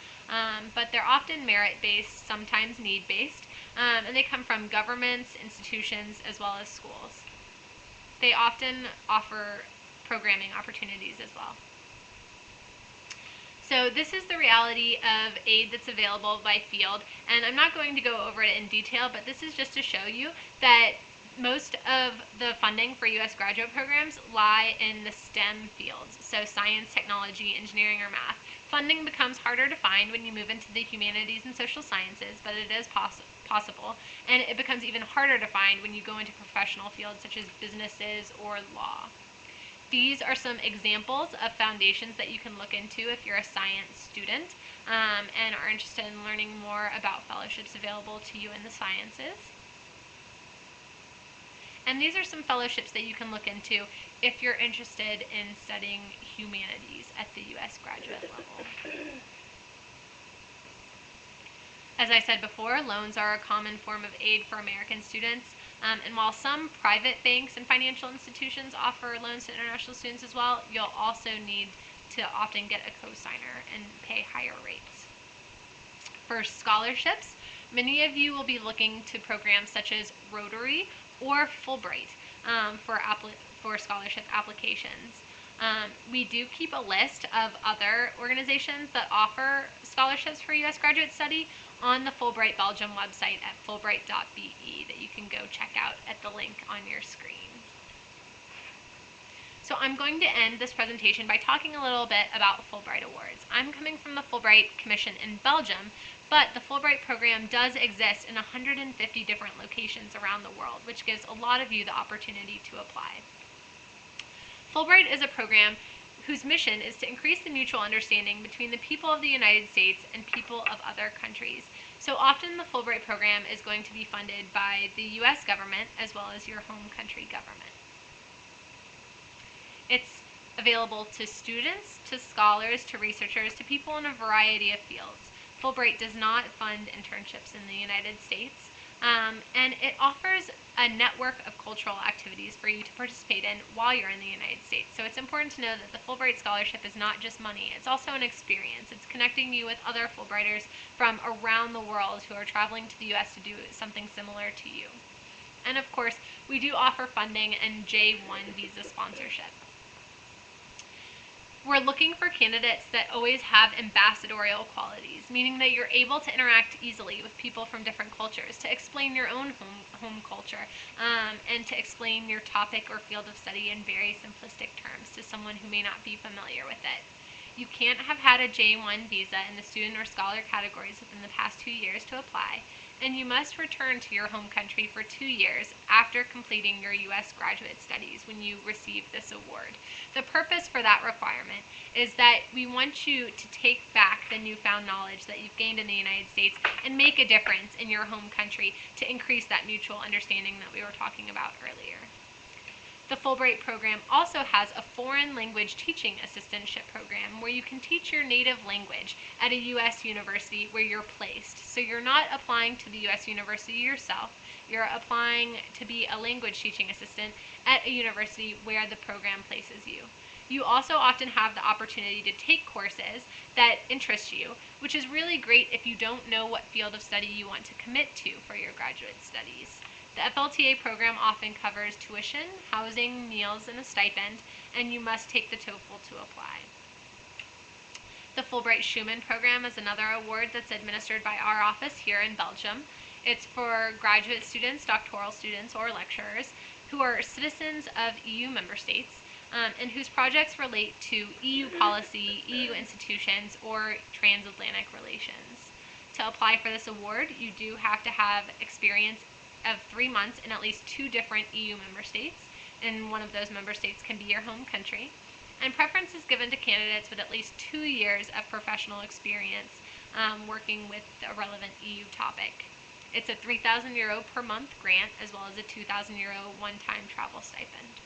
but they're often merit-based, sometimes need-based, and they come from governments, institutions, as well as schools. They often offer programming opportunities as well. So this is the reality of aid that's available by field, and I'm not going to go over it in detail, but this is just to show you that most of the funding for U.S. graduate programs lie in the STEM fields, so science, technology, engineering, or math. Funding becomes harder to find when you move into the humanities and social sciences, but it is possible, and it becomes even harder to find when you go into professional fields such as businesses or law. These are some examples of foundations that you can look into if you're a science student and are interested in learning more about fellowships available to you in the sciences. And these are some fellowships that you can look into if you're interested in studying humanities at the U.S. graduate level. As I said before, loans are a common form of aid for American students. And while some private banks and financial institutions offer loans to international students as well, you'll also need to often get a cosigner and pay higher rates. For scholarships, many of you will be looking to programs such as Rotary or Fulbright for scholarship applications. We do keep a list of other organizations that offer scholarships for U.S. graduate study on the Fulbright Belgium website at fulbright.be that you can go check out at the link on your screen. So I'm going to end this presentation by talking a little bit about Fulbright Awards. I'm coming from the Fulbright Commission in Belgium, but the Fulbright program does exist in 150 different locations around the world, which gives a lot of you the opportunity to apply. Fulbright is a program whose mission is to increase the mutual understanding between the people of the United States and people of other countries. So often the Fulbright program is going to be funded by the U.S. government as well as your home country government. It's available to students, to scholars, to researchers, to people in a variety of fields. Fulbright does not fund internships in the United States, and it offers a network of cultural activities for you to participate in while you're in the United States. So it's important to know that the Fulbright Scholarship is not just money, it's also an experience. It's connecting you with other Fulbrighters from around the world who are traveling to the U.S. to do something similar to you. And of course, we do offer funding and J1 visa sponsorship. We're looking for candidates that always have ambassadorial qualities, meaning that you're able to interact easily with people from different cultures, to explain your own home culture, and to explain your topic or field of study in very simplistic terms to someone who may not be familiar with it. You can't have had a J1 visa in the student or scholar categories within the past 2 years to apply, and you must return to your home country for 2 years after completing your U.S. graduate studies when you receive this award. The purpose for that requirement is that we want you to take back the newfound knowledge that you've gained in the United States and make a difference in your home country to increase that mutual understanding that we were talking about earlier. The Fulbright program also has a foreign language teaching assistantship program where you can teach your native language at a U.S. university where you're placed. So you're not applying to the U.S. university yourself, you're applying to be a language teaching assistant at a university where the program places you. You also often have the opportunity to take courses that interest you, which is really great if you don't know what field of study you want to commit to for your graduate studies. The FLTA program often covers tuition, housing, meals, and a stipend, and you must take the TOEFL to apply. The Fulbright Schumann program is another award that's administered by our office here in Belgium. It's for graduate students, doctoral students, or lecturers who are citizens of EU member states and whose projects relate to EU policy, EU institutions, or transatlantic relations. To apply for this award, you do have to have experience of 3 months in at least 2 different EU member states, and one of those member states can be your home country. And preference is given to candidates with at least 2 years of professional experience working with a relevant EU topic. It's a €3,000 per month grant, as well as a €2,000 one-time travel stipend.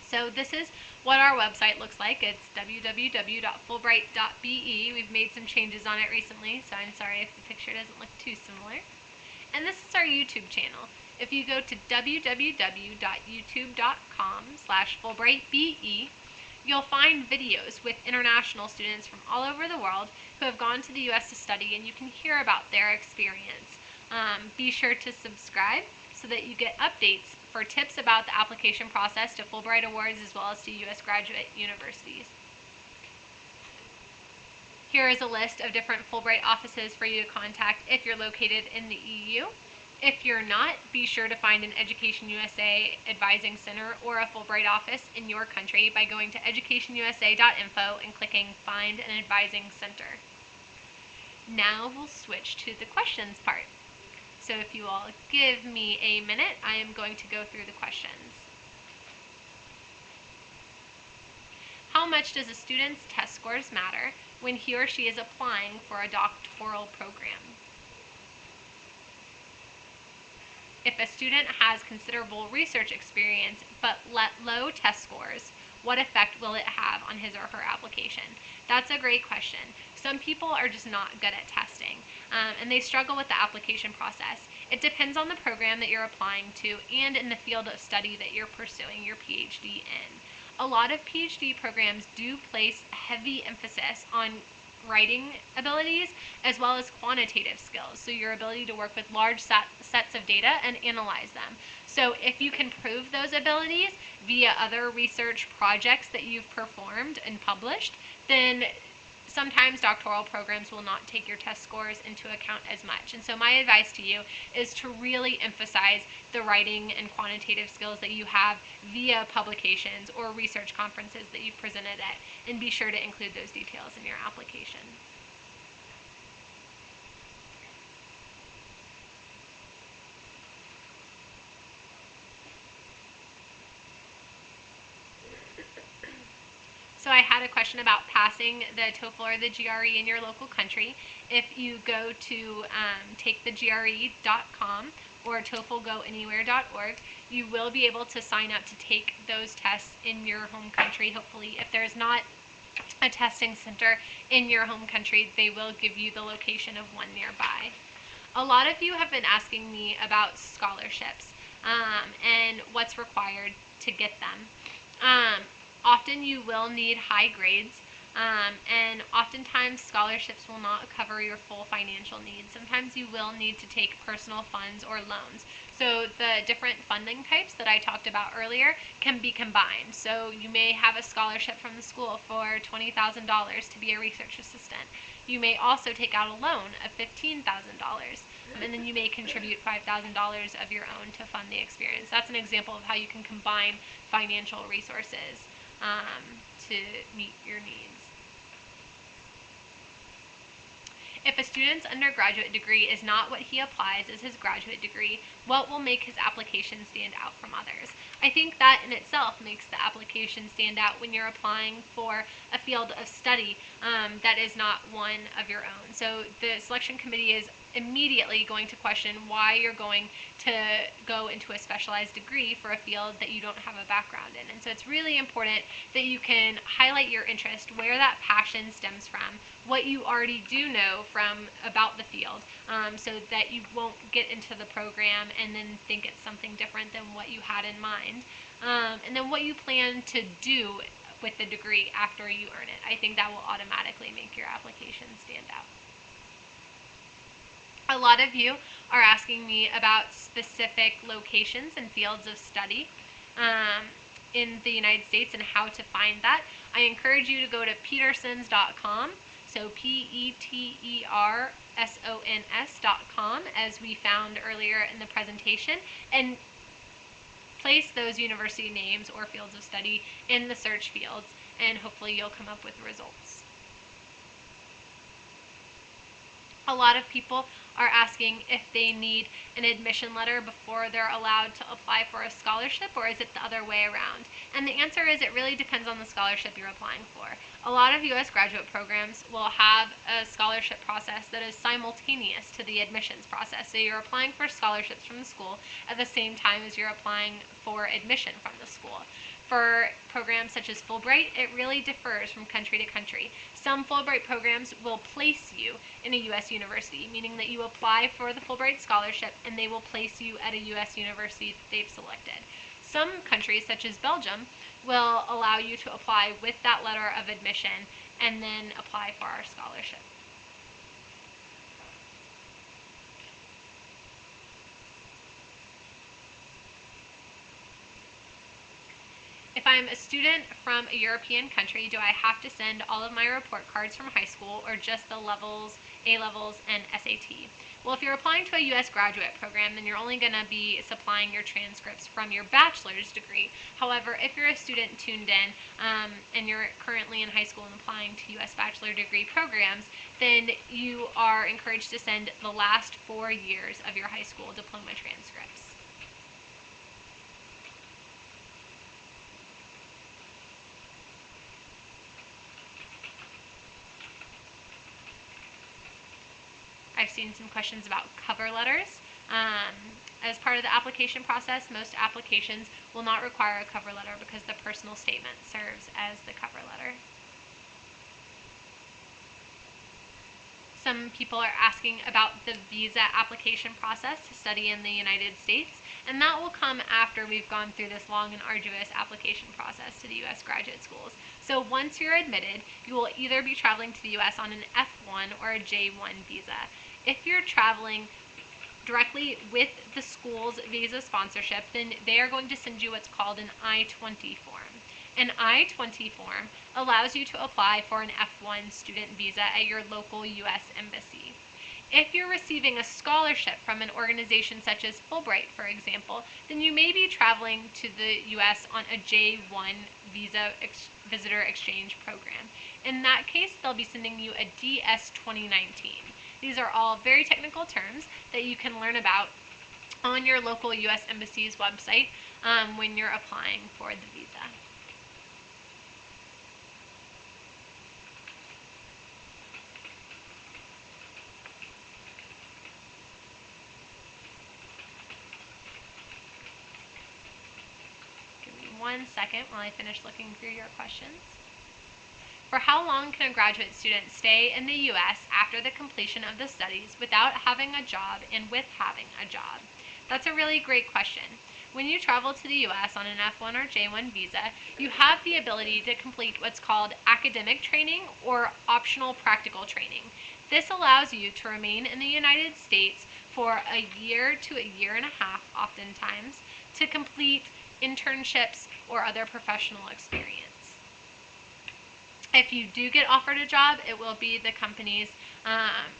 So this is what our website looks like. It's www.fulbright.be. We've made some changes on it recently, so I'm sorry if the picture doesn't look too similar. And this is our YouTube channel. If you go to www.youtube.com/FulbrightBE, you'll find videos with international students from all over the world who have gone to the U.S. to study, and you can hear about their experience. Be sure to subscribe so that you get updates for tips about the application process to Fulbright Awards as well as to U.S. graduate universities. Here is a list of different Fulbright offices for you to contact if you're located in the EU. If you're not, be sure to find an Education USA Advising Center or a Fulbright office in your country by going to educationusa.info and clicking Find an Advising Center. Now we'll switch to the questions part. So if you all give me a minute, I am going to go through the questions. How much does a student's test scores matter when he or she is applying for a doctoral program? If a student has considerable research experience but low test scores, what effect will it have on his or her application? That's a great question. Some people are just not good at testing, and they struggle with the application process. It depends on the program that you're applying to and in the field of study that you're pursuing your PhD in. A lot of PhD programs do place heavy emphasis on writing abilities as well as quantitative skills, so your ability to work with large sets of data and analyze them. So if you can prove those abilities via other research projects that you've performed and published, then sometimes doctoral programs will not take your test scores into account as much. And so my advice to you is to really emphasize the writing and quantitative skills that you have via publications or research conferences that you've presented at, and be sure to include those details in your application. So I had a question about passing the TOEFL or the GRE in your local country. If you go to takethegre.com or TOEFLGoAnywhere.org, you will be able to sign up to take those tests in your home country. Hopefully, if there's not a testing center in your home country, they will give you the location of one nearby. A lot of you have been asking me about scholarships and what's required to get them. Often you will need high grades, and oftentimes scholarships will not cover your full financial needs. Sometimes you will need to take personal funds or loans. So the different funding types that I talked about earlier can be combined. So you may have a scholarship from the school for $20,000 to be a research assistant. You may also take out a loan of $15,000. And then you may contribute $5,000 of your own to fund the experience. That's an example of how you can combine financial resources to meet your needs. If a student's undergraduate degree is not what he applies as his graduate degree, what will make his application stand out from others? I think that in itself makes the application stand out when you're applying for a field of study that is not one of your own. So the selection committee is immediately going to question why you're going to go into a specialized degree for a field that you don't have a background in. And so it's really important that you can highlight your interest, where that passion stems from, what you already do know from about the field, so that you won't get into the program and then think it's something different than what you had in mind. And then what you plan to do with the degree after you earn it. I think that will automatically make your application stand out. A lot of you are asking me about specific locations and fields of study in the United States and how to find that. I encourage you to go to petersons.com, so petersons.com, as we found earlier in the presentation, and place those university names or fields of study in the search fields, and hopefully you'll come up with results. A lot of people are asking if they need an admission letter before they're allowed to apply for a scholarship, or is it the other way around? And the answer is it really depends on the scholarship you're applying for. A lot of U.S. graduate programs will have a scholarship process that is simultaneous to the admissions process. So you're applying for scholarships from the school at the same time as you're applying for admission from the school. For programs such as Fulbright, it really differs from country to country. Some Fulbright programs will place you in a U.S. university, meaning that you apply for the Fulbright scholarship and they will place you at a U.S. university that they've selected. Some countries, such as Belgium, will allow you to apply with that letter of admission and then apply for our scholarship. If I'm a student from a European country, do I have to send all of my report cards from high school or just the levels, A-levels, and SAT? Well, if you're applying to a U.S. graduate program, then you're only going to be supplying your transcripts from your bachelor's degree. However, if you're a student tuned in and you're currently in high school and applying to U.S. bachelor degree programs, then you are encouraged to send the last 4 years of your high school diploma transcripts. I've seen some questions about cover letters. As part of the application process, most applications will not require a cover letter because the personal statement serves as the cover letter. Some people are asking about the visa application process to study in the United States, and that will come after we've gone through this long and arduous application process to the U.S. graduate schools. So once you're admitted, you will either be traveling to the U.S. on an F1 or a J1 visa. If you're traveling directly with the school's visa sponsorship, then they are going to send you what's called an I-20 form. An I-20 form allows you to apply for an F1 student visa at your local U.S. embassy. If you're receiving a scholarship from an organization such as Fulbright, for example, then you may be traveling to the U.S. on a J1 visitor exchange program. In that case, they'll be sending you a DS 2019. These are all very technical terms that you can learn about on your local U.S. Embassy's website when you're applying for the visa. Give me 1 second while I finish looking through your questions. For how long can a graduate student stay in the U.S. after the completion of the studies without having a job and with having a job? That's a really great question. When you travel to the U.S. on an F1 or J1 visa, you have the ability to complete what's called academic training or optional practical training. This allows you to remain in the United States for a year to a year and a half, oftentimes, to complete internships or other professional experience. If you do get offered a job, it will be the company's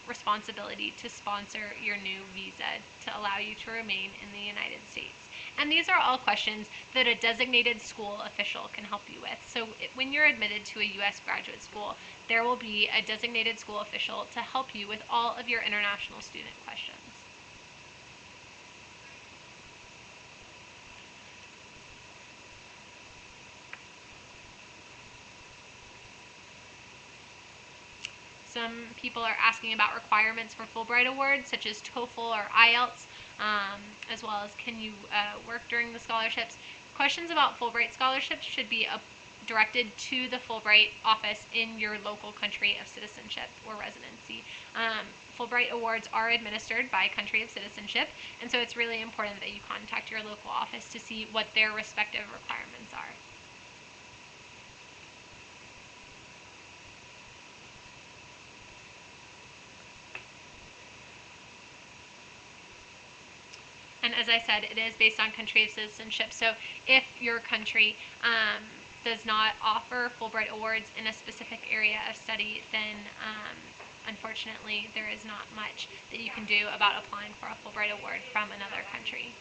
responsibility to sponsor your new visa to allow you to remain in the United States. And these are all questions that a designated school official can help you with. So when you're admitted to a U.S. graduate school, there will be a designated school official to help you with all of your international student questions. Some people are asking about requirements for Fulbright Awards, such as TOEFL or IELTS, as well as can you work during the scholarships. Questions about Fulbright scholarships should be directed to the Fulbright office in your local country of citizenship or residency. Fulbright Awards are administered by country of citizenship, and so it's really important that you contact your local office to see what their respective requirements are. And as I said, it is based on country of citizenship. So if your country does not offer Fulbright Awards in a specific area of study, then unfortunately there is not much that you can do about applying for a Fulbright Award from another country.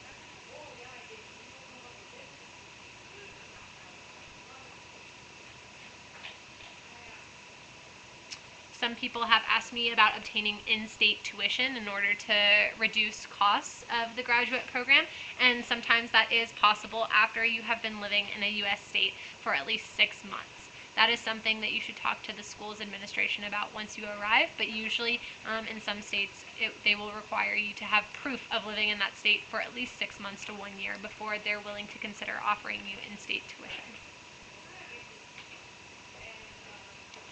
Some people have asked me about obtaining in-state tuition in order to reduce costs of the graduate program, and sometimes that is possible after you have been living in a U.S. state for at least 6 months. That is something that you should talk to the school's administration about once you arrive, but usually in some states they will require you to have proof of living in that state for at least 6 months to 1 year before they're willing to consider offering you in-state tuition.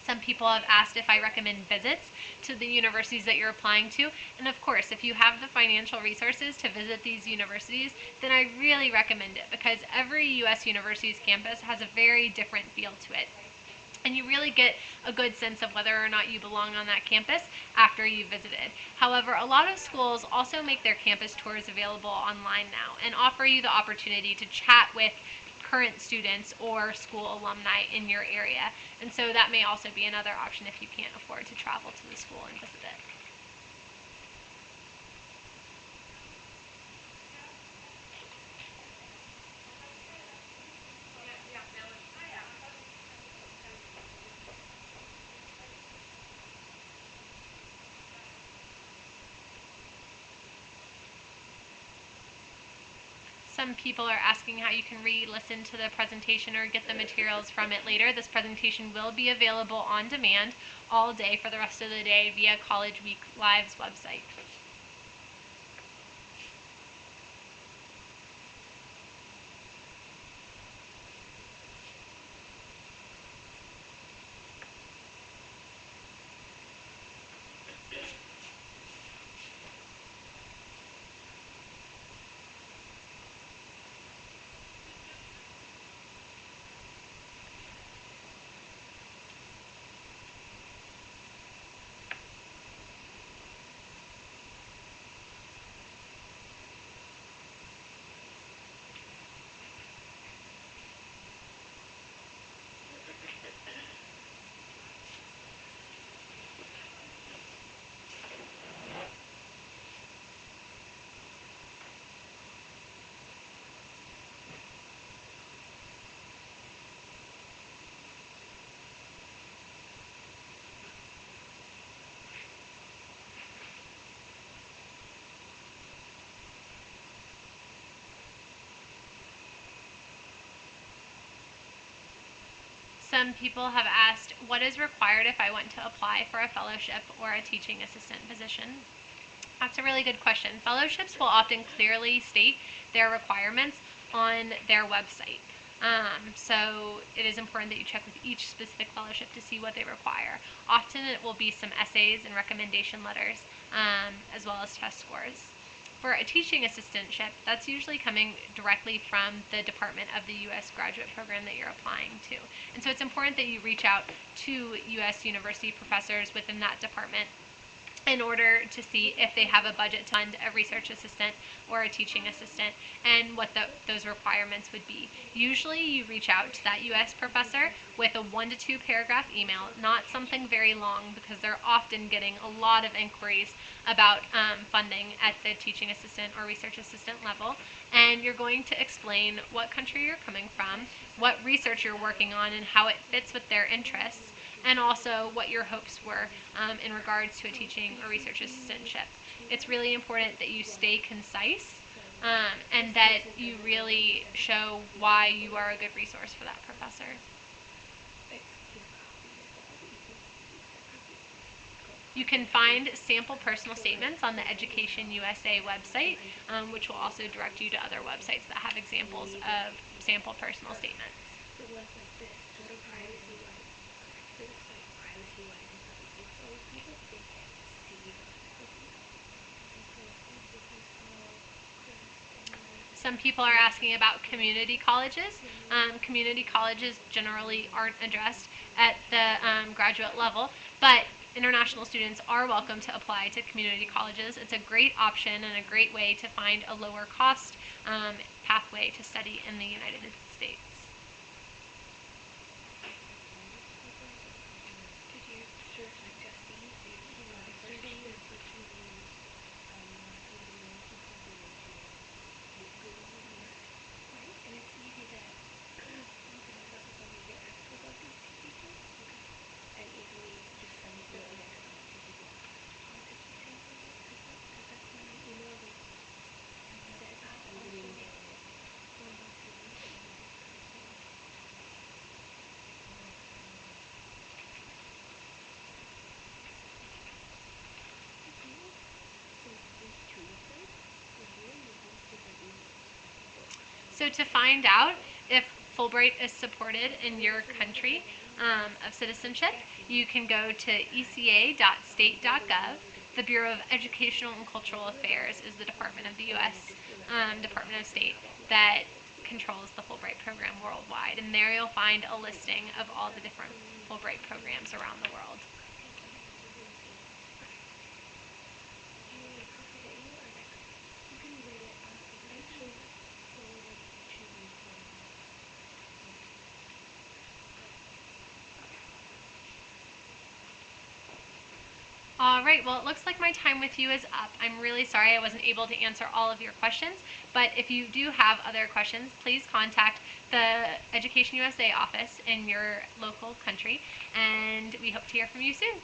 Some people have asked if I recommend visits to the universities that you're applying to, and of course, if you have the financial resources to visit these universities, then I really recommend it, because every U.S. university's campus has a very different feel to it. And you really get a good sense of whether or not you belong on that campus after you've visited. However, a lot of schools also make their campus tours available online now and offer you the opportunity to chat with current students or school alumni in your area. And so that may also be another option if you can't afford to travel to the school and visit it. Some people are asking how you can re-listen to the presentation or get the materials from it later. This presentation will be available on demand all day for the rest of the day via College Week Live's website. Some people have asked, what is required if I want to apply for a fellowship or a teaching assistant position? That's a really good question. Fellowships will often clearly state their requirements on their website. So it is important that you check with each specific fellowship to see what they require. Often it will be some essays and recommendation letters, as well as test scores. For a teaching assistantship, that's usually coming directly from the department of the U.S. graduate program that you're applying to. And so it's important that you reach out to U.S. university professors within that department in order to see if they have a budget to fund a research assistant or a teaching assistant and what those requirements would be. Usually you reach out to that U.S. professor with a 1 to 2 paragraph email, not something very long, because they're often getting a lot of inquiries about funding at the teaching assistant or research assistant level, and you're going to explain what country you're coming from, what research you're working on, and how it fits with their interests, and also what your hopes were in regards to a teaching or research assistantship. It's really important that you stay concise and that you really show why you are a good resource for that professor. You can find sample personal statements on the Education USA website, which will also direct you to other websites that have examples of sample personal statements. Some people are asking about community colleges. Community colleges generally aren't addressed at the graduate level, but international students are welcome to apply to community colleges. It's a great option and a great way to find a lower cost pathway to study in the United States. So to find out if Fulbright is supported in your country of citizenship, you can go to eca.state.gov. The Bureau of Educational and Cultural Affairs is the department of the U.S. Department of State that controls the Fulbright program worldwide, and there you'll find a listing of all the different Fulbright programs around the world. All right, well, it looks like my time with you is up. I'm really sorry I wasn't able to answer all of your questions, but if you do have other questions, please contact the Education USA office in your local country, and we hope to hear from you soon.